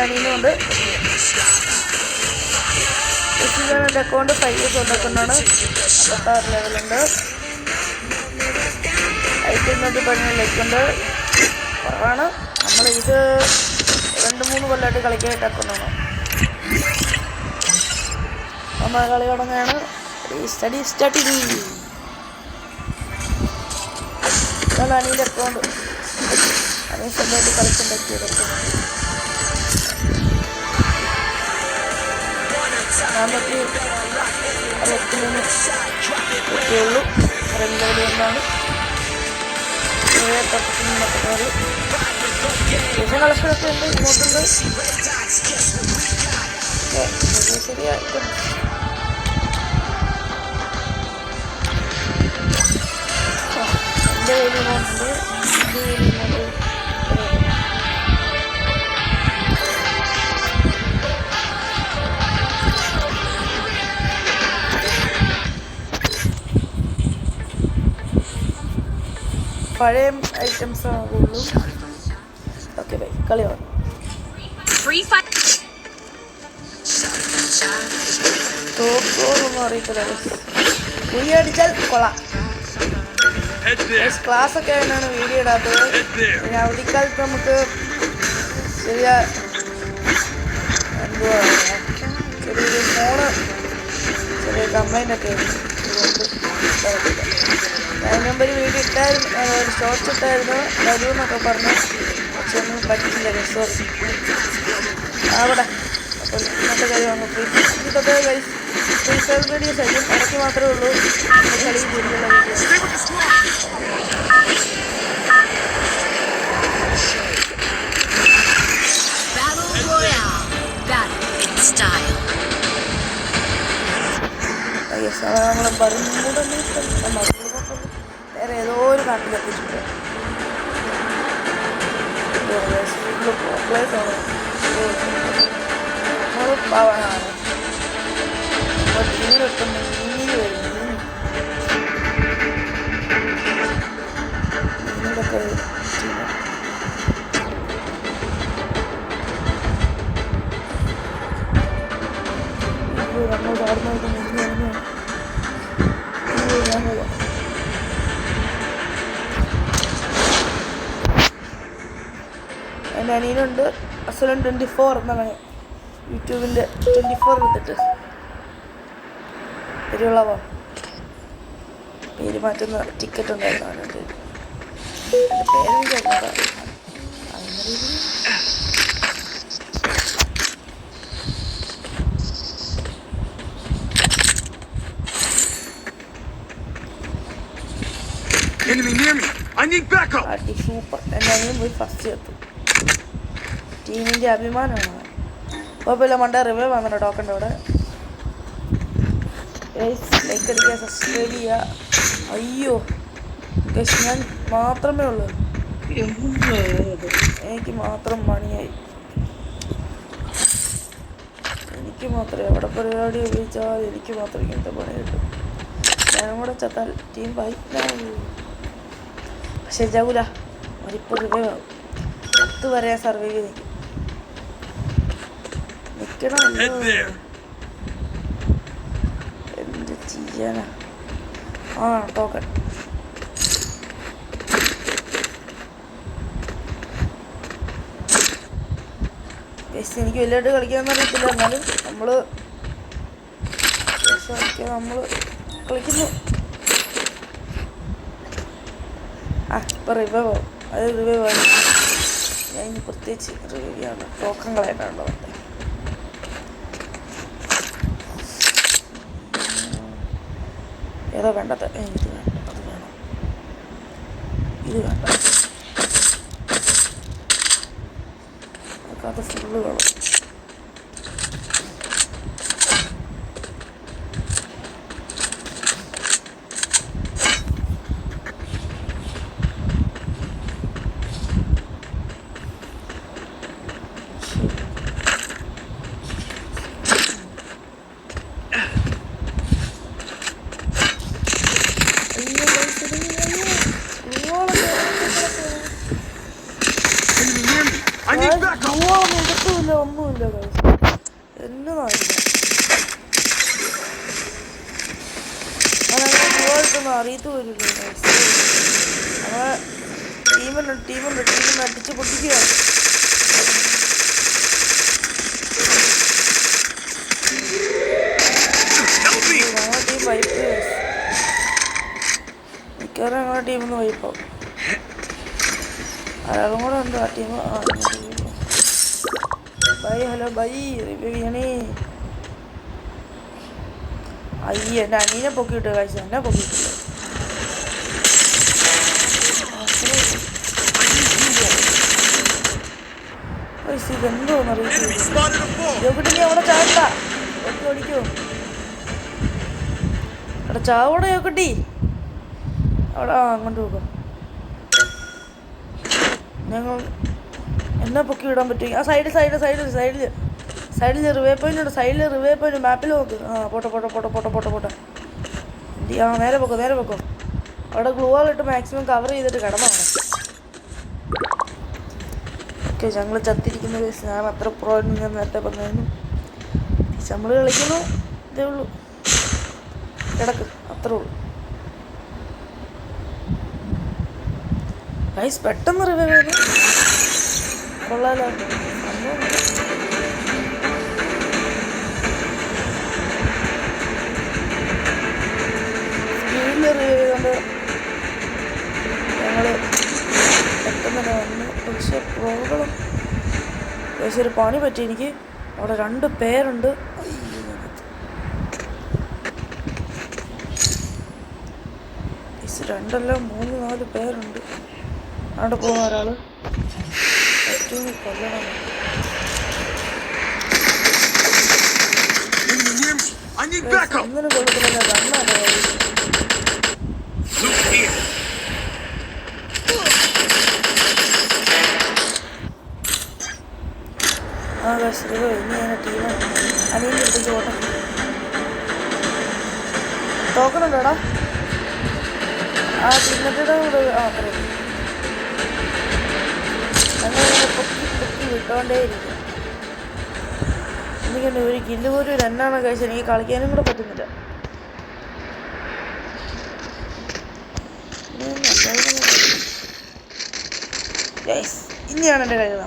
അനിയനുണ്ട്. എൻ്റെ account 5 years ഉണ്ടാക്കുന്നതാണ്. 56 ലെവലുണ്ട്. അയക്കുന്നത് 17 ലൈക്കുണ്ട്. കുറവാണ്. നമ്മൾ ഇത് 2-3 കൊല്ലമായിട്ട് കളിക്കാനായിട്ട് അക്കൗണ്ടാണ്. നമ്മൾ കളി തുടങ്ങുകയാണ്. Study starting. ഇതാണ് അനിയൻ്റെ അക്കൗണ്ട്. അനിയൻ സ്വന്തമായിട്ട് കളിച്ചുണ്ടാക്കിയതൊക്കെ. നാമ്പത്തി 63 ഒക്കെയുള്ളൂ. 2 ലെവൽ കൊണ്ടാണ് 7-13 ശേഷം കളക്ഷനൊക്കെ ഉണ്ട്. ഇങ്ങോട്ടുണ്ട്. ശരിയായിട്ടുണ്ട്. എൻ്റെ കയ്യിൽ ഇങ്ങോട്ടുണ്ട്. എൻ്റെ കയ്യിൽ ഇങ്ങോട്ട് പഴയ ഐറ്റംസ് ആകുള്ളൂ. Okay bye. കളി വേണം. തോക്കോന്നൊന്നും അറിയത്തില്ല. കുഴി അടിച്ചാൽ കൊള്ളാം. ക്ലാസ് ഒക്കെ ആയിട്ടാണ് വീഡിയോ ഇടാത്തത്. പിന്നെ അവധിക്കാലത്ത് നമുക്ക് ശരിയാ എന്തുവാ ചെറിയൊരു ഫോണ് ചെറിയ കംപ്ലൈൻ്റ് ഒക്കെ ഇതുകൊണ്ട് ഞാൻ മുമ്പ് ഒരു വീഡിയോ ഇട്ടായിരുന്നു, ഒരു ഷോർട്സ് ഇട്ടായിരുന്നു വരുമെന്നൊക്കെ പറഞ്ഞു. പക്ഷെ ഒന്നും പറ്റില്ല. സോറി. അവിടെ അപ്പോൾ ഇന്നത്തെ കാര്യമാണ്. ഇതൊക്കെ ഫ്രീ ഫയർ വീഡിയോസ് ആയിരിക്കും. ഇടയ്ക്ക് മാത്രമേ ഉള്ളൂ കളി കൂടുതലുള്ള വീഡിയോസ്. നമ്മളെ ബർമുഡ വേറെ ഏതോ ഒരു നാട്ടിലെത്തിയിട്ടുണ്ട്. പ്ലേസാണ്. നമ്മൾ പാവാണ്. നമ്മൾ ടീമിലൊക്കെ മീനിൽ വരുന്നു. മീനിലൊക്കെ നമ്മൾ ചാടുന്നതൊക്കെ മീൻ തന്നെയാണ്. എൻ്റെ അനിയനുണ്ട്. അസുലൻ 24 എന്നാണ് യൂട്യൂബിൻ്റെ 24 എടുത്തിട്ട് പെരുവിളവോ പേര് മാറ്റുന്ന ടിക്കറ്റ് ഉണ്ടായിരുന്നു അവനുണ്ട്. എൻ്റെ പേരും കേൾക്കുന്നതാ. അങ്ങനെ രീതിയിൽ അടി സൂപ്പർ. എൻ്റെ അനിയൻ പോയി ഫസ്റ്റ് എത്തും. ടീമിൻ്റെ അഭിമാനമാണ്. കുഴപ്പമില്ല. മണ്ട റിവൈവ് വന്നിട്ട് ടോക്കൻ്റെ അവിടെ. ലൈക്ക് അടിക്കുക, സബ്സ്ക്രൈബ് ചെയ്യുക. അയ്യോ ഞാൻ മാത്രമേ ഉള്ളൂ. എനിക്ക് മാത്രം മണിയായി. എനിക്ക് മാത്രമേ എവിടെ പരിപാടി ഉപയോഗിച്ചാൽ എനിക്ക് മാത്രമേ ഇങ്ങനത്തെ പണി കിട്ടും. ഞാനും കൂടെ ചത്താൽ ടീം ബൈക്കാവൂ. പക്ഷെ ജാവൂല. അവരിപ്പോൾ റിവൈവ് ആവും. 10 വരെ സർവൈവ് ചെയ്ത് നിൽക്കണം. എന്ത് ചെയ്യാനാ? ആ ടോക്കൺ എനിക്ക് വലിയായിട്ട് കളിക്കാമെന്ന് അറിയത്തില്ല. എന്നാലും നമ്മൾ കളിക്കുന്നു. ഇപ്പം റിവൈവ് ആവും. അത് റിവൈവ് ആണ്. ഞാൻ ഇനി പ്രത്യേകിച്ച് റിവൈവ് ചെയ്യാണ്. ടോക്കൺ കളയാനാണല്ലോ. ഏതാ വേണ്ടത്? ഇത് വേണ്ട, അത് വേണം, ഇത് വേണ്ട, അത് ഫുള്ള് വേണം. ഒന്നുമില്ല എന്നതായിരുന്നു അതൊന്നും അറിയത്ത് പോലില്ല. നമ്മളെ ടീമുണ്ട് അടിച്ച് പൊട്ടിക്കുക. ഞങ്ങളുടെ ടീം വൈപ്പ്, മിക്കവാറും ഞങ്ങളുടെ ടീമിന്ന് വൈപ്പാവും. ഒരാളും കൂടെ ഉണ്ട് ആ team. Bye, hello bye, review ചെയ്യണേ. അയ്യ, എൻ്റെ അനീനെ പൊക്കിയിട്ട് കഴിച്ചു, എന്നെ പൊക്കിയിട്ടില്ല. ഇതെന്തോന്നറിയില്ല. നീ അവിടെ ചാടണ്ട, ഒട്ടി ഓടിക്കോ. അവിടെ ചാവോടെ ചോക്കട്ടി അവിടെ. അങ്ങോട്ട് പോകാം. ഞങ്ങൾ എന്നെ പൊക്കി വിടാൻ പറ്റും. ആ സൈഡിൽ റിവേ പോയിന്റ് ഉണ്ട്. സൈഡിൽ റിവേ പോയിന്റ് മാപ്പിൽ നോക്ക്. ആ പോട്ടെ. ആ നേരെ പൊക്കോ. അവിടെ ഗ്ലൂവാളിട്ട് മാക്സിമം കവർ ചെയ്തിട്ട് കിടന്നോ. ഓക്കെ, ഞങ്ങൾ ചത്തിരിക്കുന്ന കേസ്. ഞാൻ അത്ര പ്രോ ഞാൻ നേരത്തെ പറഞ്ഞായിരുന്നു. നമ്മൾ കളിക്കുന്നു, ഇതേ ഉള്ളൂ. കിടക്ക്, അത്രേ ഉള്ളൂ. ഗൈസ് പെട്ടെന്ന് റിവേ ചെയ്തു. കൊള്ളാലോ. സ്പീഡിൽ റിവേ ചെയ്തുകൊണ്ട് ഞങ്ങൾ പെട്ടെന്ന് തന്നെ വന്നു. പക്ഷെ പ്രോബ്ലം ഒരു പണി പറ്റി എനിക്ക്. അവിടെ 2 പേരുണ്ട്. രണ്ടല്ല 3-4 പേരുണ്ട്. അവിടെ പോകുന്ന ഒരാള് ഏറ്റവും കൊല്ലണം. ഒന്നിനും കൊള്ളത്തില്ല. കണ്ണാണ് ശരി. ഇനി ഞാൻ ടീം അനിയൻ്റെ അടുത്തേക്ക് പോട്ടെ. തോക്കണുണ്ടോടാ? ആ ചിന്നത്തിയുടെ കൂടെ അത്രേ ഞങ്ങളിങ്ങനെ പൊക്കി വിട്ടോണ്ടേയിരിക്കും. എനിക്കെന്നെ ഒരു കില്ല് പോലും 2 കഴിച്ചാൽ എനിക്ക് കളിക്കാനും കൂടെ പറ്റുന്നില്ല. ഇനിയാണ് എൻ്റെ കഴിവ്.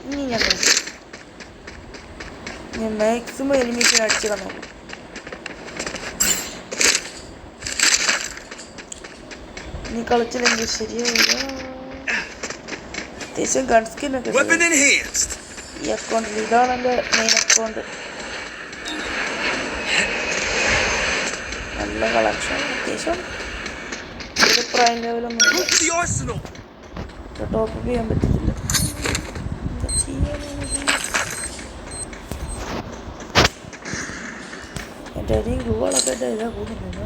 ഇനി ഞാൻ കളിക്കും. ഞാൻ മാക്സിമം എനിമീസിനെ അടിച്ചിടാൻ നോക്കും. ഇനി കളിച്ചില്ലെങ്കിൽ ശരിയാവില്ല. അത്യാവശ്യം ഗൺസ്കിന്നൊക്കെ ഈ അക്കൗണ്ടിൽ. ഇതാണ് എൻ്റെ മെയിൻ അക്കൗണ്ട്. നല്ല കളക്ഷൻ. അത്യാവശ്യം ഒരു പ്രൈം ലെവലൊന്നും ടോപ്പ് ചെയ്യാൻ പറ്റത്തില്ല. എന്താ ചെയ്യാൻ? എൻ്റെ അരിയും ഗ്ലൂകളൊക്കെ എൻ്റെ ഇതാ കൂടുന്നുണ്ടോ?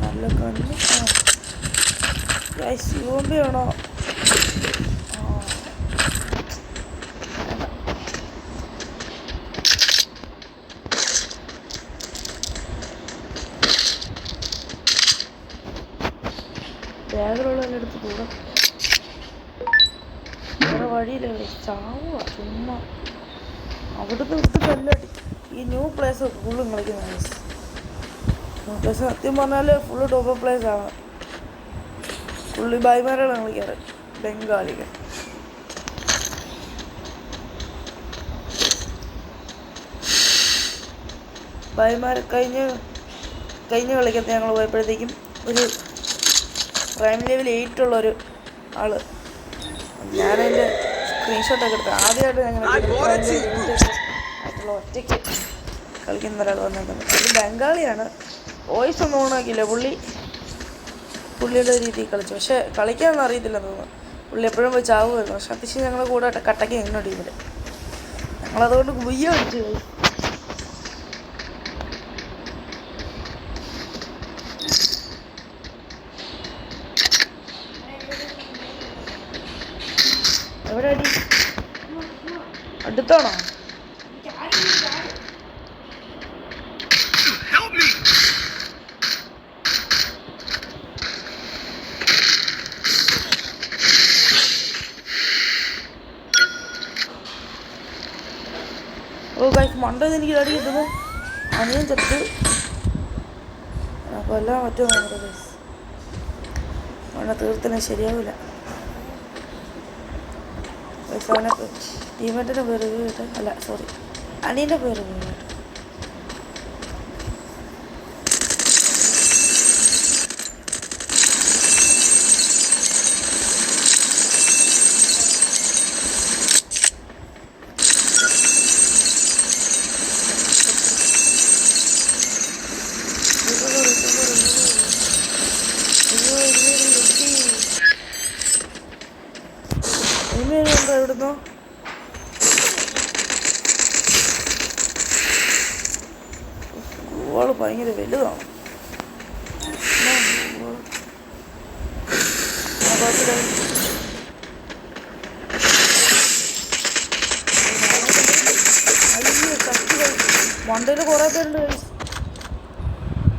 നല്ല കണ്ണ്. യൂമ്പിയാണോ? ബാഗിലുള്ള എടുത്ത് കൂടെ വേറെ വഴിയില്ല. ചാവുക ചുമ്മാ. അവിടുന്ന് കല്ലടി. ഈ ന്യൂ പ്ലേസ് ഫുള്ളും കളിക്കുന്ന ന്യൂ പ്ലേസ് സത്യം പറഞ്ഞാൽ ഫുള്ള് ടോപ്പ് പ്ലേസ് ആണ്. ഫുള്ളി ബായിമാരാണ് കളിക്കാറ്, ബംഗാളികൾ. ബായിമാർ കഴിഞ്ഞ് കളിക്കത്ത് ഞങ്ങൾ പോയപ്പോഴത്തേക്കും ഒരു പ്രൈം ലെവൽ 8 ഉള്ളൊരു ആള്. ഞാനതിൻ്റെ സ്ക്രീൻഷോട്ടൊക്കെ എടുത്ത് ആദ്യമായിട്ട് ഞങ്ങൾ ആയിട്ടുള്ള ഒറ്റയ്ക്ക് കളിക്കുന്ന ഒരാൾ വന്നിട്ടുണ്ട്. അത് ബംഗാളിയാണ്. വോയിസ് ഒന്നും ഓണാക്കിയില്ല. പുള്ളിയുടെ രീതിയിൽ കളിച്ചു. പക്ഷേ കളിക്കാനൊന്നും അറിയത്തില്ലെന്ന് തോന്നുന്നു. പുള്ളി എപ്പോഴും പോയി ചാവുമായിരുന്നു. പക്ഷെ അത്യാവശ്യം ഞങ്ങൾ കൂടെ കട്ടയ്ക്ക് നിന്ന ടീമിൽ ഞങ്ങളതുകൊണ്ട് ഗുയ്യ അടിച്ചു പോയി. എവിടെ അടി? അടുത്താണോ? ഓ ഗൈസ്, മണ്ടയിൽ എനിക്ക് അടി കിട്ടുന്നു. അനിയൻ ചത്ത്. അപ്പോൾ എല്ലാം പറ്റുമോ നമ്മുടെ ഗൈസ്? മണ്ണ തീർത്തില്ല, ശരിയാവില്ല ഗൈസ്. അവനെ ടീമേറ്റിൻ്റെ പേര് കേട്ട്, അല്ല സോറി, അനിയൻ്റെ പേര് കേട്ട്. എവിടുന്നോ ഗോള് ഭയങ്കര വലുതാണ്. മണ്ടയിൽ കുറേ പേരുണ്ട് കൈസ്.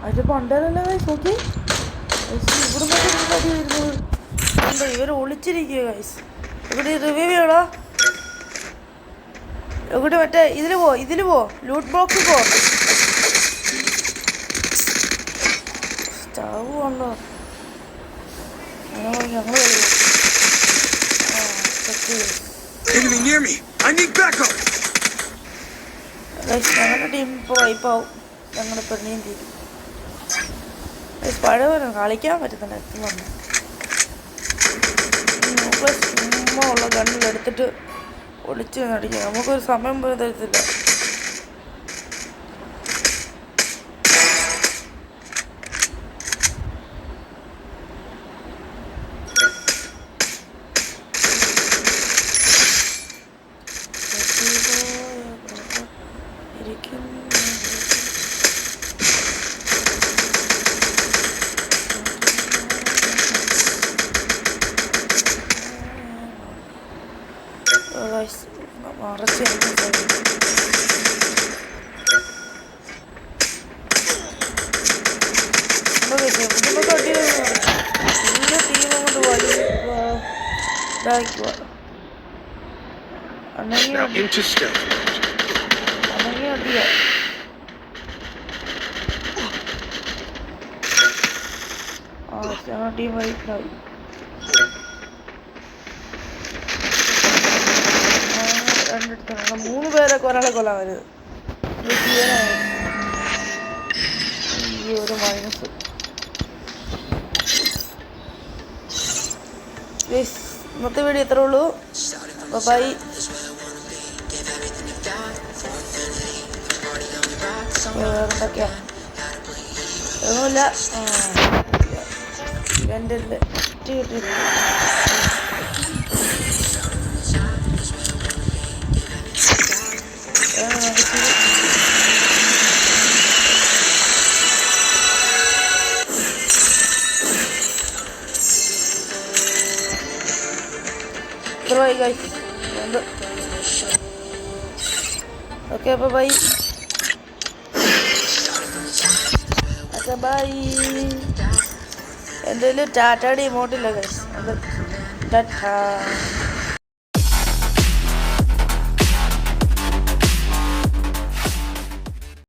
അതിൻ്റെ മണ്ടയിലല്ല കൈസ്, നോക്കി ഇവിടുന്ന് അടി വരുന്നത്. എന്താ ഇവർ ഒളിച്ചിരിക്കുക കൈസ്. ഇവിടെ റിവ്യൂ ചെയ്യണോ? ഇവിടെ മറ്റേ ഇതിൽ പോ ലൂട്ട് ബോക്സിൽ പോ. ചാവ് ഉണ്ടോ? ഞങ്ങൾ ഞങ്ങളുടെ ടീം ഇപ്പോൾ വൈപ്പാവും. ഞങ്ങളുടെ പെണ്ണിയും തീരും. പഴയ പോലെ കളിക്കാൻ പറ്റുന്നുണ്ട്. എത്തുന്നുണ്ട് ചുമ്മാ ഉള്ള ഗണ്ണിലെടുത്തിട്ട് ഒളിച്ച് നടിക്കുക. നമുക്കൊരു സമയം പോലും തരത്തില്ല. മറച്ച് ടീം കൊണ്ട് ഇതാക്കുക. അന്നെങ്കിൽ അടിയ ഞങ്ങളുടെ ടീം വൈറ്റായി. രണ്ടിടത്താണ് 3 പേരൊക്കെ ഒരാളെ കൊല്ലാൻ വരുന്നത്. ഈ ഒരു മൈനസ്. ഇന്നത്തെ വീഡിയോ ഇത്രേ ഉള്ളൂ. ബൈ. എന്തൊക്കെയാ ഒന്നുമില്ല. എൻ്റെ കിട്ടിയിട്ടുണ്ട്. Bye guys. Okay, bye. Okay, bye. And then tata emote guys. Tata.